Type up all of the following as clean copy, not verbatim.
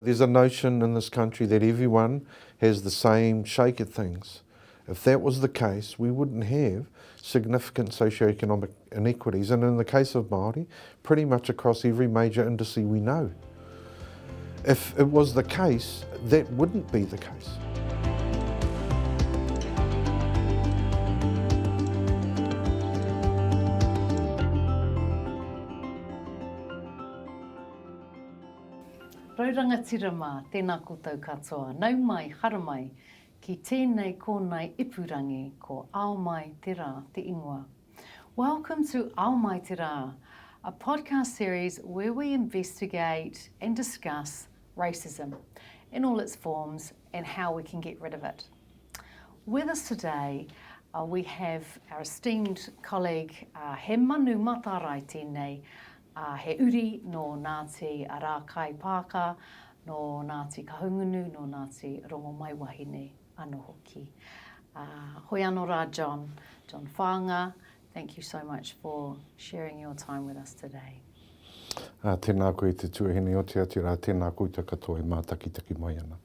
There's a notion in this country that everyone has the same shake at things. If that was the case, we wouldn't have significant socioeconomic inequities. And in the case of Māori, pretty much across every major industry we know. If it was the case, that wouldn't be the case. Rauranga tira mā, tēnā koutou katoa. Nau mai, hara mai, ki tēnei kōnei ipurangi ko Ao Mai Te Rā, te ingoa. Welcome to Ao Mai Te Rā, a podcast series where we investigate and discuss racism in all its forms and how we can get rid of it. With us today, we have our esteemed colleague, he manu matarai tēnei, he uri no Ngāti Arākai Pāka, no Ngāti Kahungunu, no Ngāti Rongo Mai Wahine, anō hoki. Hoi anō rā, John Whaanga, thank you so much for sharing your time with us today. Tēnā koe te tuahine o te Aotearoa, tēnā koe te katoa e mātakitaki mai ana.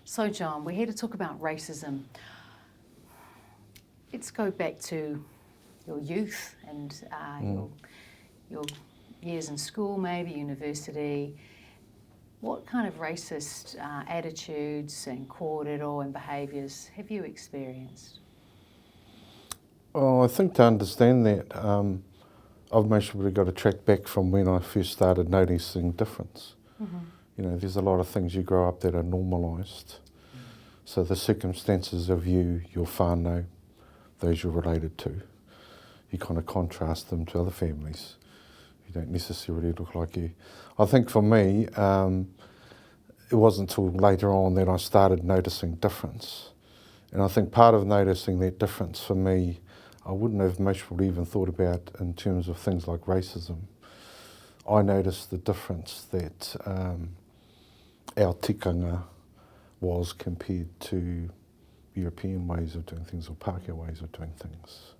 So John, we're here to talk about racism. Let's go back to your youth and your years in school, maybe university. What kind of racist attitudes and kōrero and behaviours have you experienced? Oh, I think to understand that, I've basically got to track back from when I first started noticing difference. Mm-hmm. You know, there's a lot of things you grow up that are normalised. Mm-hmm. So the circumstances of you, your whānau, those you're related to, you kind of contrast them to other families. You don't necessarily look like you. I think for me, it wasn't until later on that I started noticing difference. And I think part of noticing that difference for me, I wouldn't have most probably even thought about in terms of things like racism. I noticed the difference that our tikanga was compared to European ways of doing things or Pākehā ways of doing things.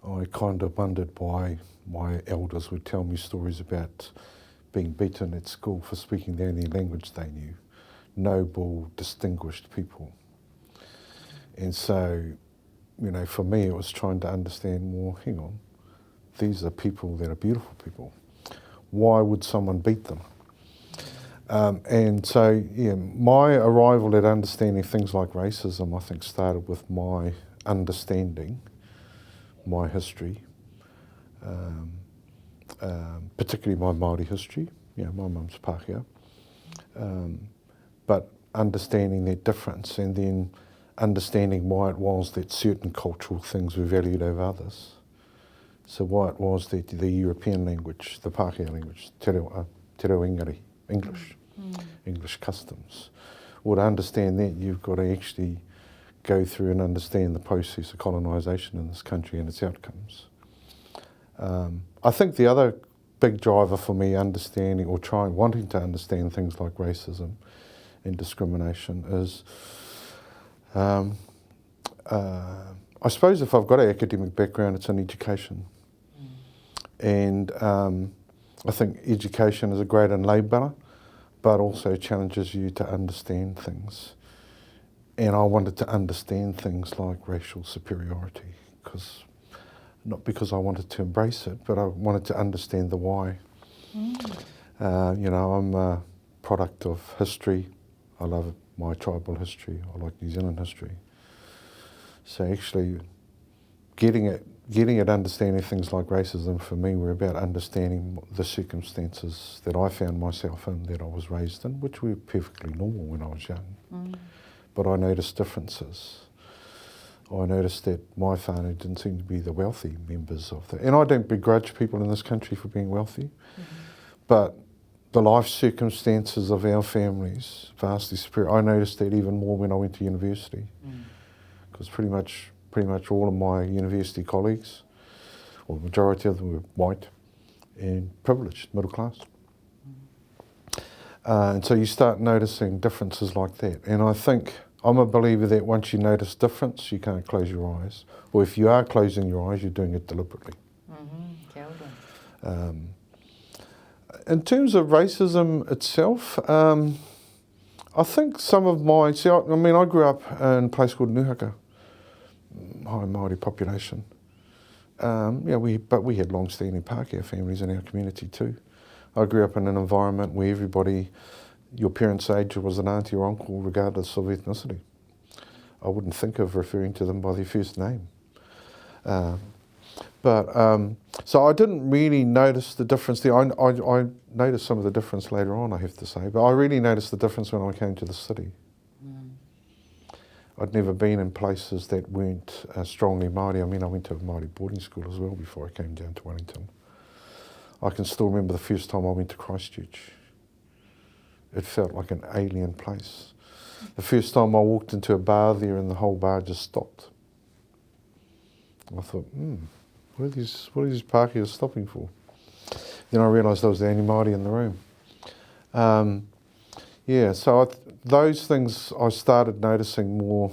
I kind of wondered why my elders would tell me stories about being beaten at school for speaking the only language they knew. Noble, distinguished people. And so, you know, for me it was trying to understand, well, hang on, these are people that are beautiful people. Why would someone beat them? And so, yeah, my arrival at understanding things like racism, I think, started with my understanding my history, particularly my Māori history. You know, my mum's Pākehā. But understanding that difference and then understanding why it was that certain cultural things were valued over others. So why it was that the European language, the Pākehā language, te reo ingari, English, English customs. Well, to understand that, you've got to actually go through and understand the process of colonisation in this country and its outcomes. I think the other big driver for me understanding or wanting to understand things like racism and discrimination is, I suppose if I've got an academic background, it's in education. And I think education is a great enabler, but also challenges you to understand things. And I wanted to understand things like racial superiority, not because I wanted to embrace it, but I wanted to understand the why. You know, I'm a product of history. I love my tribal history. I like New Zealand history. So actually, getting at understanding things like racism for me were about understanding the circumstances that I found myself in, that I was raised in, which were perfectly normal when I was young. But I noticed differences. I noticed that my whānau didn't seem to be the wealthy members of and I don't begrudge people in this country for being wealthy, but the life circumstances of our families vastly superior. I noticed that even more when I went to university, because pretty much all of my university colleagues, or the majority of them, were white and privileged, middle class. And so you start noticing differences like that. And I think I'm a believer that once you notice difference, you can't close your eyes. Or if you are closing your eyes, you're doing it deliberately. In terms of racism itself, I think some of my... See, I grew up in a place called Nuhaka, high Māori population. But we had long-standing Pākehā families in our community too. I grew up in an environment where everybody, your parents' age, was an auntie or uncle regardless of ethnicity. I wouldn't think of referring to them by their first name. So I didn't really notice the difference there. I noticed some of the difference later on, I have to say, but I really noticed the difference when I came to the city. I'd never been in places that weren't strongly Māori. I went to a Māori boarding school as well before I came down to Wellington. I can still remember the first time I went to Christchurch. It felt like an alien place. The first time I walked into a bar there and the whole bar just stopped. I thought, what are these Pākehā stopping for? Then I realised I was the only Māori in the room. So those things I started noticing more,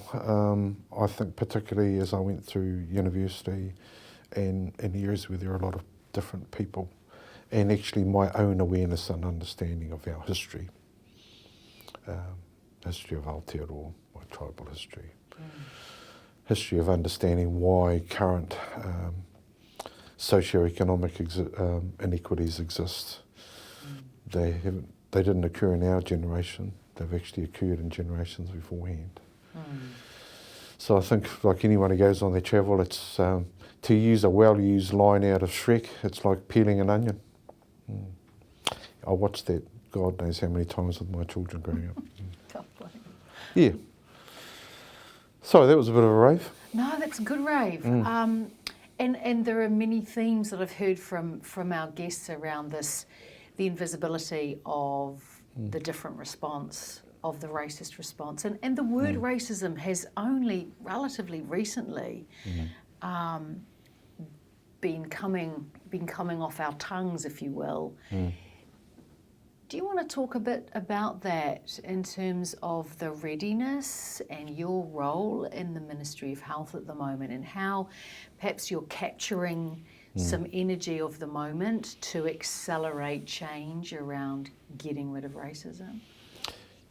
I think particularly as I went through university and in areas where there are a lot of different people, and actually my own awareness and understanding of our history. History of Aotearoa, my tribal history. History of understanding why current socioeconomic inequities exist. They didn't occur in our generation. They've actually occurred in generations beforehand. So I think, like anyone who goes on their travel, it's to use a well-used line out of Shrek, it's like peeling an onion. I watched that God knows how many times with my children growing up. Yeah. Sorry, that was a bit of a rave. No, that's a good rave. And there are many themes that I've heard from our guests around this, the invisibility of the different response, of the racist response. And the word racism has only relatively recently been coming off our tongues, if you will. Do you want to talk a bit about that in terms of the readiness and your role in the Ministry of Health at the moment, and how perhaps you're capturing some energy of the moment to accelerate change around getting rid of racism?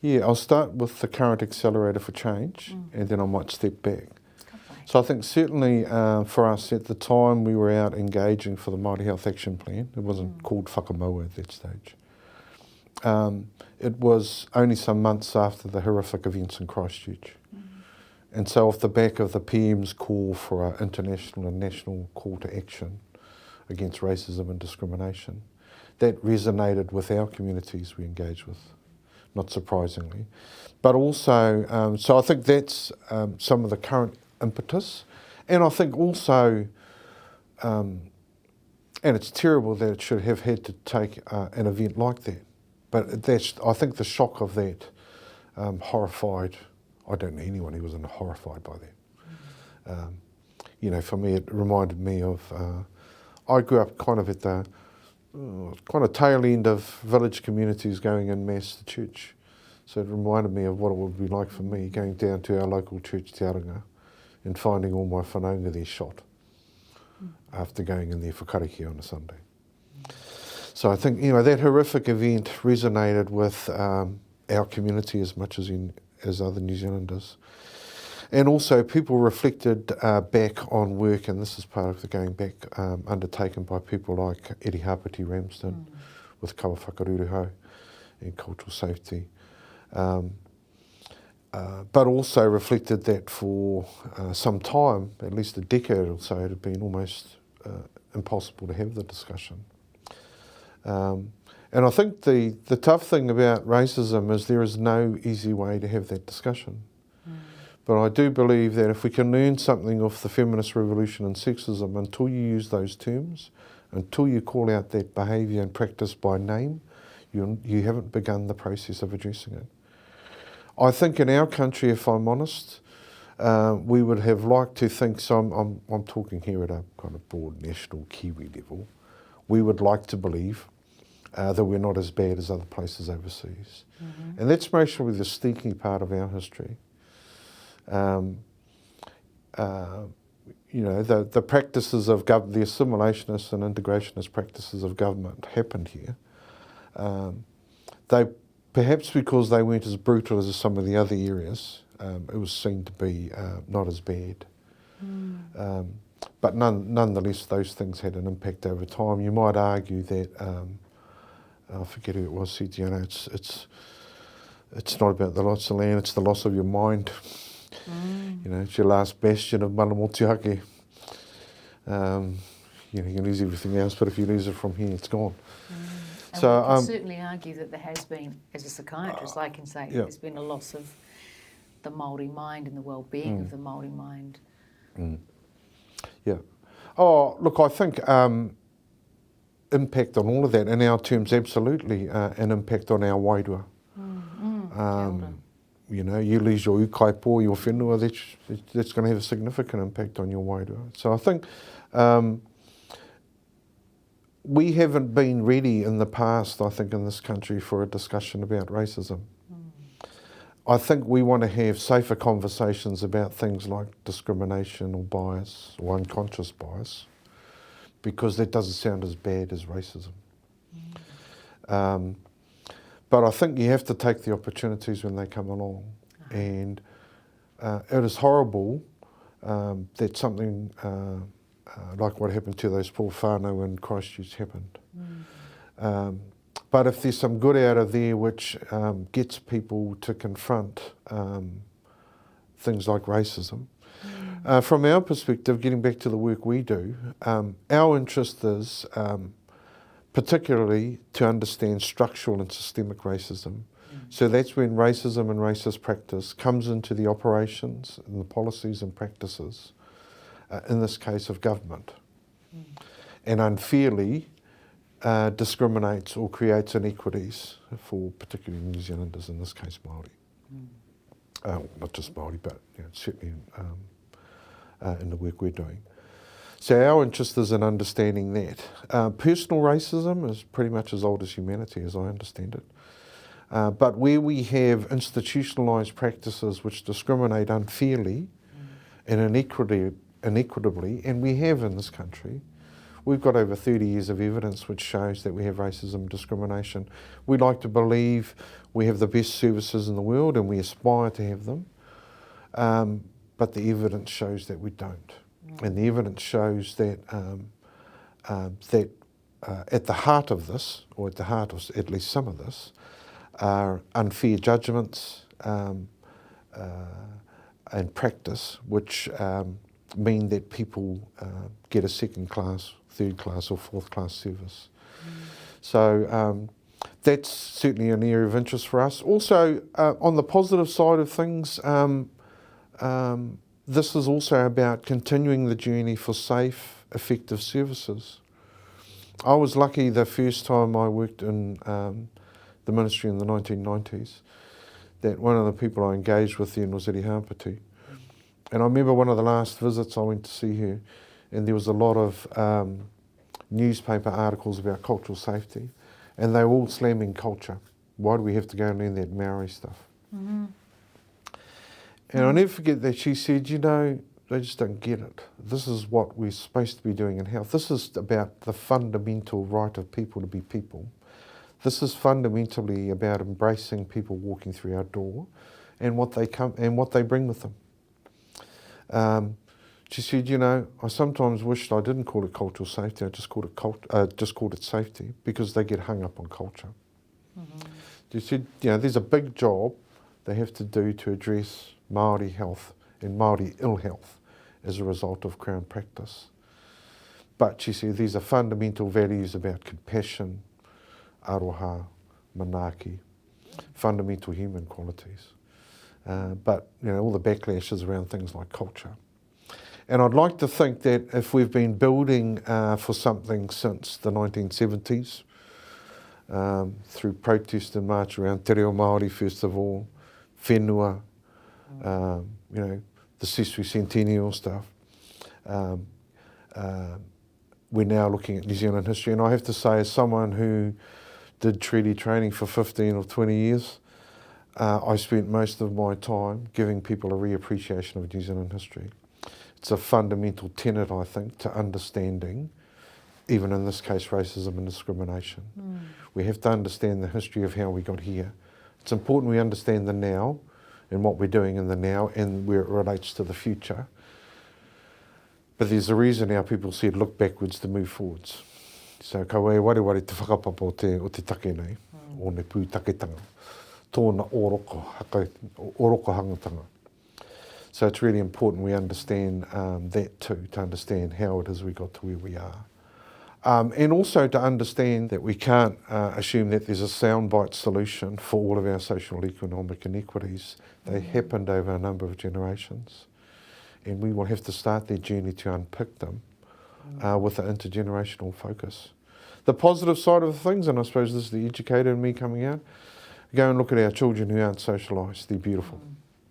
Yeah, I'll start with the current accelerator for change and then I might step back. So I think certainly for us at the time we were out engaging for the Māori Health Action Plan. It wasn't called whakamaua at that stage. It was only some months after the horrific events in Christchurch. And so off the back of the PM's call for an international and national call to action against racism and discrimination, that resonated with our communities we engage with, not surprisingly. But also, so I think that's some of the current impetus. And I think also, and it's terrible that it should have had to take an event like that. But I think the shock of that horrified, I don't know anyone who wasn't horrified by that. For me, it reminded me of, I grew up kind of at the kind of tail end of village communities going en masse to church. So it reminded me of what it would be like for me going down to our local church, Te Aranga, and finding all my whanaunga there shot after going in there for karakia on a Sunday. So I think, that horrific event resonated with our community as much as other New Zealanders. And also people reflected back on work, and this is part of the going back undertaken by people like Eddie Hapati Ramsden with kawa whakaruruhau and cultural safety. But also reflected that for some time, at least a decade or so, it had been almost impossible to have the discussion. And I think the tough thing about racism is there is no easy way to have that discussion. But I do believe that if we can learn something of the feminist revolution and sexism, until you use those terms, until you call out that behaviour and practice by name, you haven't begun the process of addressing it. I think in our country, if I'm honest, we would have liked to think, so I'm talking here at a kind of broad national Kiwi level, we would like to believe that we're not as bad as other places overseas. And that's mostly the sneaky part of our history. The practices of government, the assimilationist and integrationist practices of government happened here. They perhaps because they weren't as brutal as some of the other areas, it was seen to be not as bad. But nonetheless, those things had an impact over time. You might argue that I forget who it was said, you know, it's not about the loss of land, it's the loss of your mind. You know, it's your last bastion of mana motuhake. You know, you can lose everything else, but if you lose it from here, it's gone. And So we can certainly argue that there has been, as a psychiatrist, I can say, there's been a loss of the Māori mind and the well-being of the Māori mind. Yeah. Oh, look, I think impact on all of that, in our terms, absolutely an impact on our wairua. You know, you lose your ukaipo, your whenua, that's going to have a significant impact on your wairua. So I think we haven't been ready in the past, I think, in this country for a discussion about racism. I think we want to have safer conversations about things like discrimination or bias or unconscious bias, because that doesn't sound as bad as racism. But I think you have to take the opportunities when they come along. And it is horrible that something like what happened to those poor whānau in Christchurch happened. But if there's some good out of there which gets people to confront things like racism, from our perspective, getting back to the work we do, our interest is particularly to understand structural and systemic racism. So that's when racism and racist practice comes into the operations and the policies and practices, in this case of government, and unfairly discriminates or creates inequities for particularly New Zealanders, in this case Māori. Not just Māori, but you know, certainly in the work we're doing. So our interest is in understanding that. Personal racism is pretty much as old as humanity, as I understand it. But where we have institutionalised practices which discriminate unfairly and inequitably, and we have in this country, we've got over 30 years of evidence which shows that we have racism and discrimination. We like to believe we have the best services in the world and we aspire to have them, but the evidence shows that we don't. And the evidence shows that at the heart of this, or at the heart of at least some of this, are unfair judgments and practice which mean that people get a second class, third class or fourth class service. So that's certainly an area of interest for us. Also, on the positive side of things, this is also about continuing the journey for safe, effective services. I was lucky the first time I worked in the ministry in the 1990s, that one of the people I engaged with then was Eri Hampati. And I remember one of the last visits I went to see her, and there was a lot of newspaper articles about cultural safety, and they were all slamming culture. Why do we have to go and learn that Maori stuff? And I'll never forget that she said, you know, they just don't get it. This is what we're supposed to be doing in health. This is about the fundamental right of people to be people. This is fundamentally about embracing people walking through our door and what they bring with them. She said, you know, I sometimes wished I didn't call it cultural safety. I just called it safety, because they get hung up on culture. She said, you know, there's a big job they have to do to address Māori health and Māori ill health as a result of Crown practice. But she said these are fundamental values about compassion, aroha, manaaki, fundamental human qualities. But you know, all the backlash is around things like culture. And I'd like to think that if we've been building for something since the 1970s, through protest and march around Te Reo Māori first of all, whenua, you know, the Sesui Centennial stuff. We're now looking at New Zealand history, and I have to say, as someone who did treaty training for 15 or 20 years, I spent most of my time giving people a reappreciation of New Zealand history. It's a fundamental tenet, I think, to understanding even in this case, racism and discrimination. We have to understand the history of how we got here. It's important we understand the now and what we're doing in the now and where it relates to the future. But there's a reason our people said look backwards to move forwards. So ka wai wari te whakapapa o te take nei, o ne pūtaketanga, tōna oroko hangatanga. So it's really important we understand that too, to understand how it is we got to where we are. And also to understand that we can't assume that there's a soundbite solution for all of our social and economic inequities. They happened over a number of generations, and we will have to start their journey to unpick them with an intergenerational focus. The positive side of things, and I suppose this is the educator in me coming out, go and look at our children who aren't socialised. They're beautiful.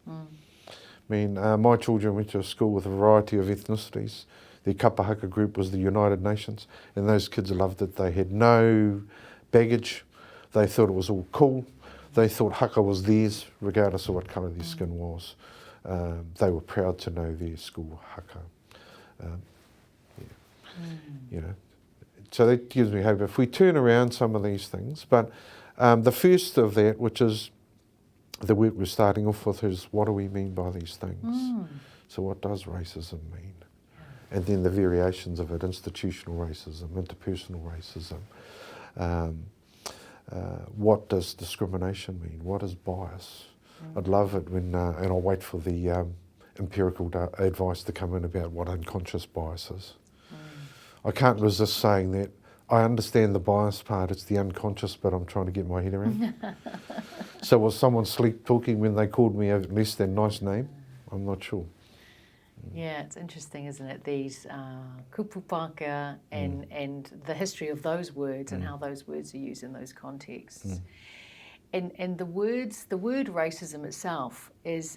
I mean, my children went to a school with a variety of ethnicities. Their kapahaka group was the United Nations, and those kids loved it. They had no baggage. They thought it was all cool. They thought haka was theirs, regardless of what colour their skin was. They were proud to know their school haka. You know, so that gives me hope. If we turn around some of these things, but the first of that, which is the work we're starting off with, is what do we mean by these things? So what does racism mean? And then the variations of it, institutional racism, interpersonal racism. What does discrimination mean? What is bias? I'd love it when, and I'll wait for the empirical advice to come in about what unconscious bias is. I can't resist saying that. I understand the bias part, it's the unconscious bit I'm trying to get my head around. So was someone sleep talking when they called me a less than nice name? I'm not sure. Yeah, it's interesting, isn't it? These kupu Pākehā and the history of those words and how those words are used in those contexts. And the word racism itself is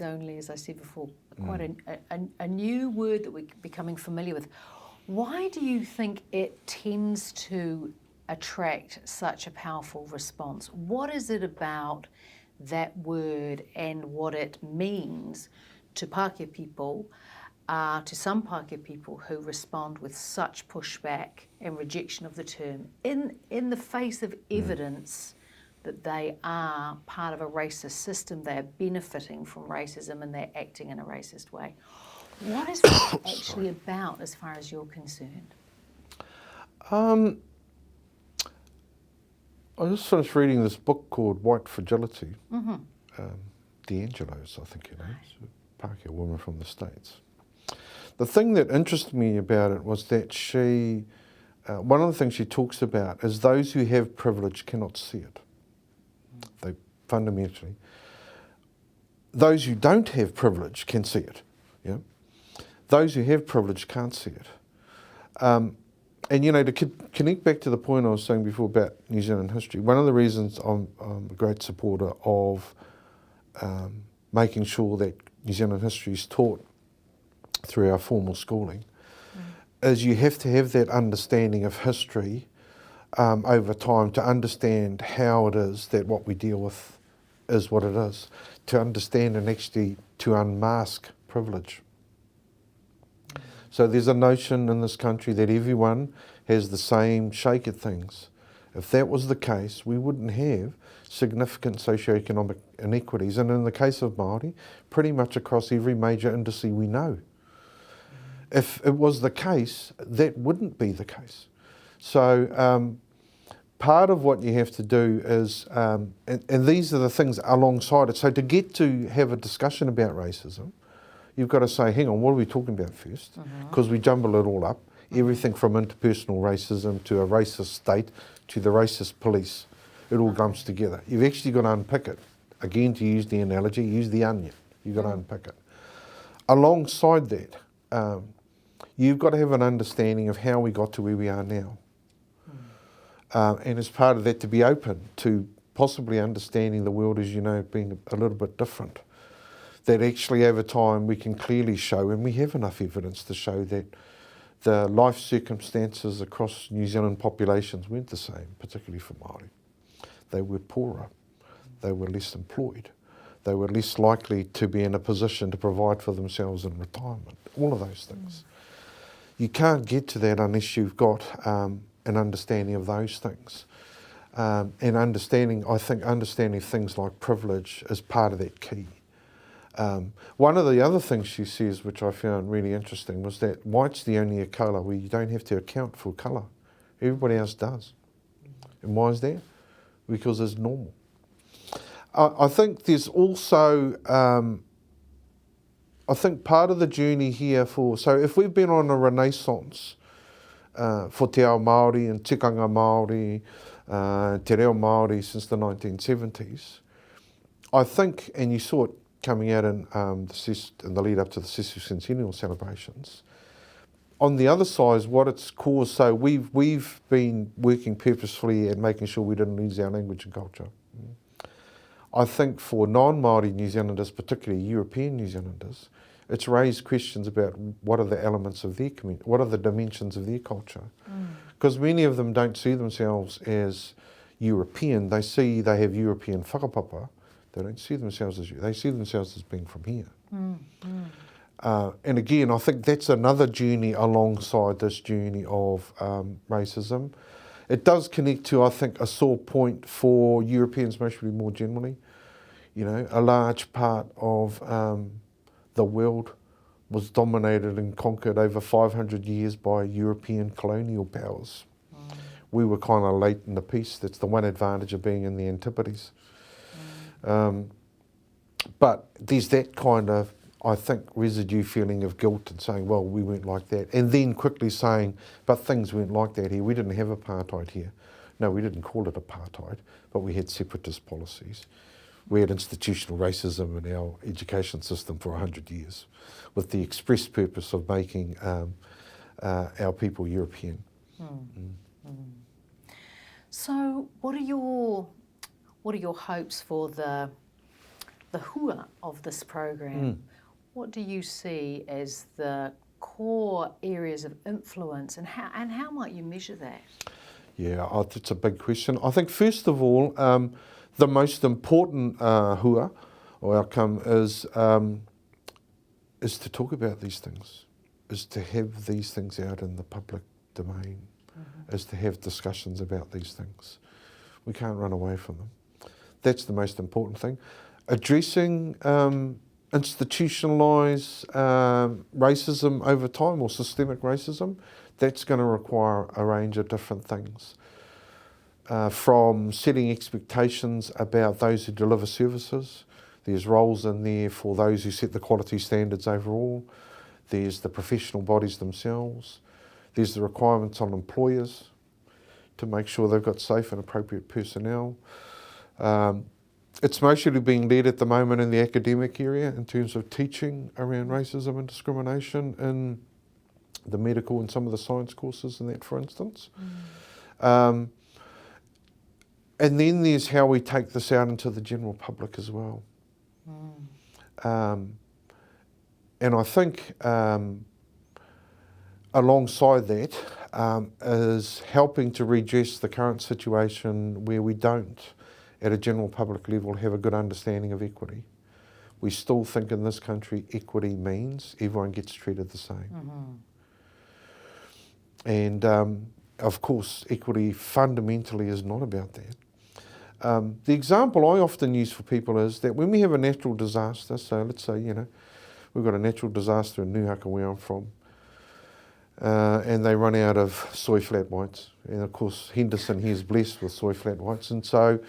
only, as I said before, quite a new word that we're becoming familiar with. Why do you think it tends to attract such a powerful response? What is it about that word and what it means to Pākehā people, to some Pākehā people who respond with such pushback and rejection of the term in the face of evidence that they are part of a racist system, they are benefiting from racism and they're acting in a racist way? What is that actually about as far as you're concerned? I just finished reading this book called White Fragility. D'Angelo's, I think her name is, a Pākehā woman from the States. The thing that interested me about it was that she, one of the things she talks about is those who have privilege cannot see it. They fundamentally, those who don't have privilege can see it. Yeah, those who have privilege can't see it. And you know, to connect back to the point I was saying before about New Zealand history, one of the reasons I'm a great supporter of making sure that New Zealand history is taught through our formal schooling is you have to have that understanding of history over time to understand how it is that what we deal with is what it is, to understand and actually to unmask privilege. So there's a notion in this country that everyone has the same shake at things. If that was the case, we wouldn't have significant socioeconomic inequities. And in the case of Māori, pretty much across every major industry we know. If it was the case, that wouldn't be the case. So part of what you have to do is, and these are the things alongside it, so to get to have a discussion about racism, you've got to say, hang on, what are we talking about first? Because we jumble it all up. Everything from interpersonal racism to a racist state to the racist police, it all lumps together. You've actually got to unpick it. Again, to use the analogy, use the onion. You've got to unpick it. Alongside that, you've got to have an understanding of how we got to where we are now. And as part of that, to be open to possibly understanding the world as you know being a little bit different. That actually over time we can clearly show, and we have enough evidence to show that the life circumstances across New Zealand populations weren't the same, particularly for Māori. They were poorer, they were less employed, they were less likely to be in a position to provide for themselves in retirement, all of those things. you can't get to that unless you've got an understanding of those things. And I think understanding things like privilege is part of that key. One of the other things she says, which I found really interesting, was that white's the only colour where you don't have to account for colour. Everybody else does. And why is that? Because it's normal. I think there's also, I think part of the journey here so if we've been on a renaissance for te ao Māori and tikanga Māori, te reo Māori since the 1970s, I think, and you saw it coming out in the lead up to the Sesu Centennial celebrations, on the other side, what it's caused, so we've been working purposefully at making sure we didn't lose our language and culture. I think for non-Māori New Zealanders, particularly European New Zealanders, it's raised questions about what are the elements of their community, what are the dimensions of their culture. Because many of them don't see themselves as European, they have European whakapapa, they don't see themselves as, they see themselves as being from here. And again, I think that's another journey alongside this journey of racism. It does connect to, I think, a sore point for Europeans, mostly more generally. You know, a large part of the world was dominated and conquered over 500 years by European colonial powers. We were kind of late in the piece. That's the one advantage of being in the Antipodes. But there's that kind of, I think, residue feeling of guilt and saying, well, we weren't like that. And then quickly saying, but things weren't like that here. We didn't have apartheid here. No, we didn't call it apartheid, but we had separatist policies. We had institutional racism in our education system for 100 years with the express purpose of making our people European. So what are your hopes for the hua of this program? What do you see as the core areas of influence, and how might you measure that? Yeah, that's a big question. I think first of all, the most important hua or outcome is to talk about these things, is to have these things out in the public domain, is to have discussions about these things. We can't run away from them. That's the most important thing. Addressing institutionalised racism over time, or systemic racism, that's going to require a range of different things. From setting expectations about those who deliver services, there's roles in there for those who set the quality standards overall, there's the professional bodies themselves, there's the requirements on employers to make sure they've got safe and appropriate personnel. It's mostly being led at the moment in the academic area in terms of teaching around racism and discrimination in the medical and some of the science courses and that, for instance. And then there's how we take this out into the general public as well. And I think alongside that is helping to redress the current situation where we don't, at a general public level, have a good understanding of equity. We still think in this country equity means everyone gets treated the same. And of course, equity fundamentally is not about that. The example I often use for people is that when we have a natural disaster, so let's say, we've got a natural disaster in Nuhaka where I'm from, and they run out of soy flat whites. And of course, Henderson here is blessed with soy flat whites. And so,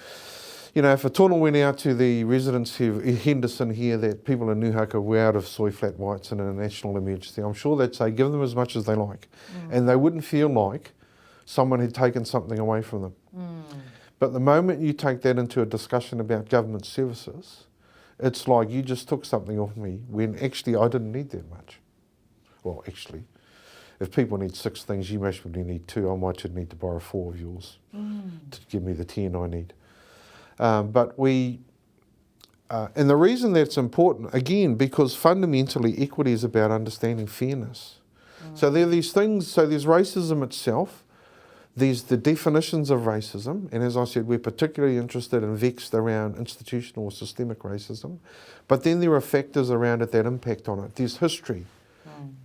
if a tono went out to the residents here, Henderson here, that people in Nuhaka were out of soy flat whites in a national emergency, I'm sure they'd say, give them as much as they like. And they wouldn't feel like someone had taken something away from them. But the moment you take that into a discussion about government services, it's like you just took something off me when actually I didn't need that much. Well, actually, if people need 6 things, you most probably need 2. I might should need to borrow 4 of yours to give me the 10 I need. But we, and the reason that's important, again, because fundamentally equity is about understanding fairness. So there are these things, so there's racism itself, there's the definitions of racism, and as I said, we're particularly interested and vexed around institutional or systemic racism, but then there are factors around it that impact on it. There's history.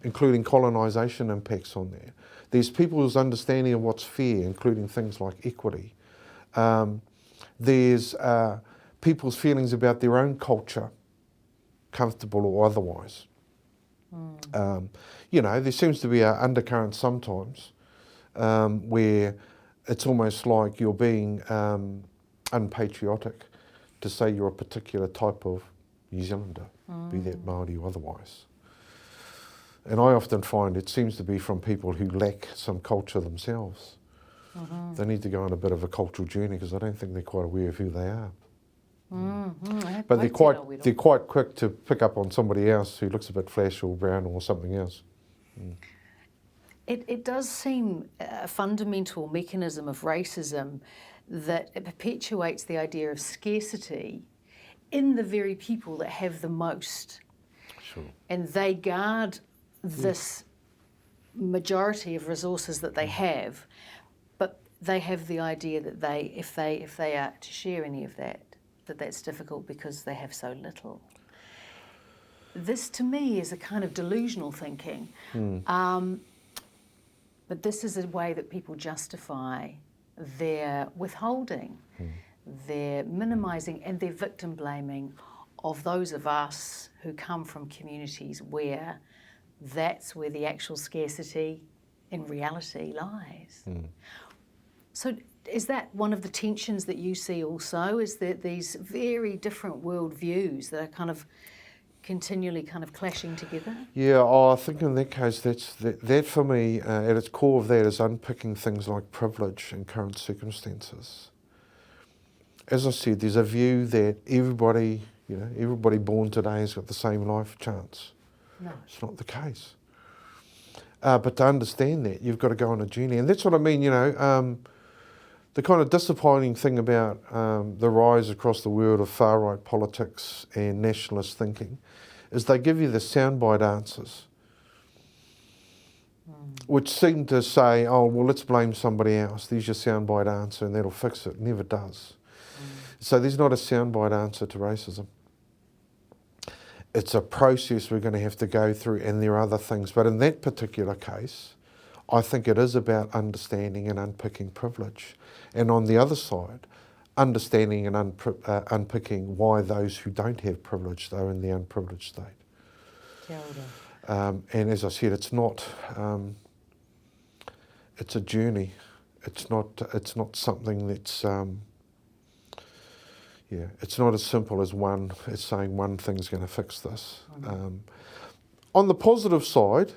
including colonisation impacts on there. There's people's understanding of what's fair, including things like equity. There's people's feelings about their own culture, comfortable or otherwise. You know, there seems to be an undercurrent sometimes where it's almost like you're being unpatriotic to say you're a particular type of New Zealander, be that Māori or otherwise. And I often find it seems to be from people who lack some culture themselves. They need to go on a bit of a cultural journey because I don't think they're quite aware of who they are. But they're quite quick to pick up on somebody else who looks a bit flash or brown or something else. It does seem a fundamental mechanism of racism that it perpetuates the idea of scarcity in the very people that have the most. Sure. And they guard this majority of resources that they have, but they have the idea that if they are to share any of that, that's difficult because they have so little. This to me is a kind of delusional thinking. But this is a way that people justify their withholding, their minimising and their victim blaming of those of us who come from communities where that's where the actual scarcity in reality lies. So is that one of the tensions that you see also, is that these very different worldviews that are kind of continually kind of clashing together? Yeah, I think in that case, that for me, at its core of that is unpicking things like privilege in current circumstances. As I said, there's a view that everybody born today has got the same life chance. No. It's not the case. But to understand that, you've got to go on a journey. And that's what I mean, the kind of disappointing thing about the rise across the world of far-right politics and nationalist thinking is they give you the soundbite answers, which seem to say, oh, well, let's blame somebody else. There's your soundbite answer and that'll fix it. It never does. So there's not a soundbite answer to racism. It's a process we're going to have to go through, and there are other things. But in that particular case, I think it is about understanding and unpicking privilege. And on the other side, understanding and unpicking why those who don't have privilege, though, are in the unprivileged state. Kia ora. And as I said, it's not, it's a journey. It's not something that's, it's not as simple as saying one thing's going to fix this. On the positive side,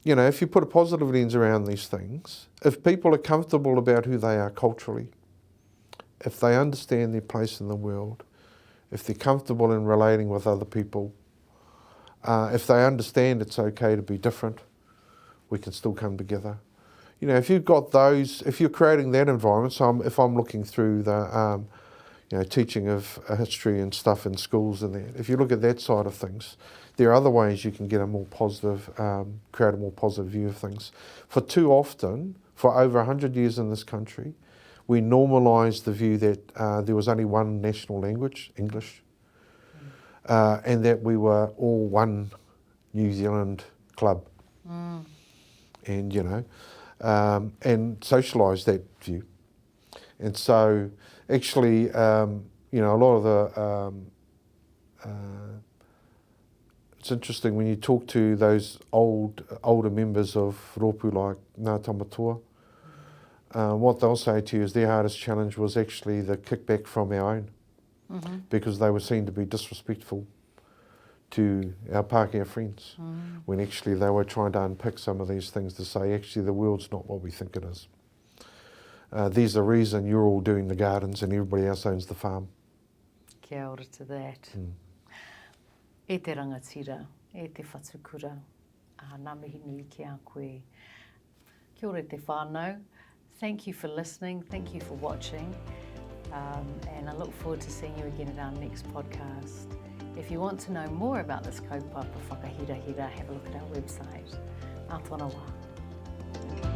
if you put a positive lens around these things, if people are comfortable about who they are culturally, if they understand their place in the world, if they're comfortable in relating with other people, if they understand it's okay to be different, we can still come together. If you've got those, if you're creating that environment, so if I'm looking through the teaching of history and stuff in schools and that, if you look at that side of things, there are other ways you can get a more positive, create a more positive view of things. For too often, for over 100 years in this country, we normalised the view that there was only one national language, English, and that we were all one New Zealand club. And, and socialised that view. And so, actually, a lot of the... it's interesting when you talk to those older members of Rōpū like Ngā Tamatoa, what they'll say to you is their hardest challenge was actually the kickback from our own, because they were seen to be disrespectful to our Pākehā friends, when actually they were trying to unpick some of these things to say, actually the world's not what we think it is. There's a reason you're all doing the gardens and everybody else owns the farm. Kia ora to that. E te rangatira, e te whatukura, nā mihi nui ki a koe. Kia ora te whānau. Thank you for listening, thank you for watching, and I look forward to seeing you again at our next podcast. If you want to know more about this kaupapa whakahirahira, have a look at our website. Ā tōna wā.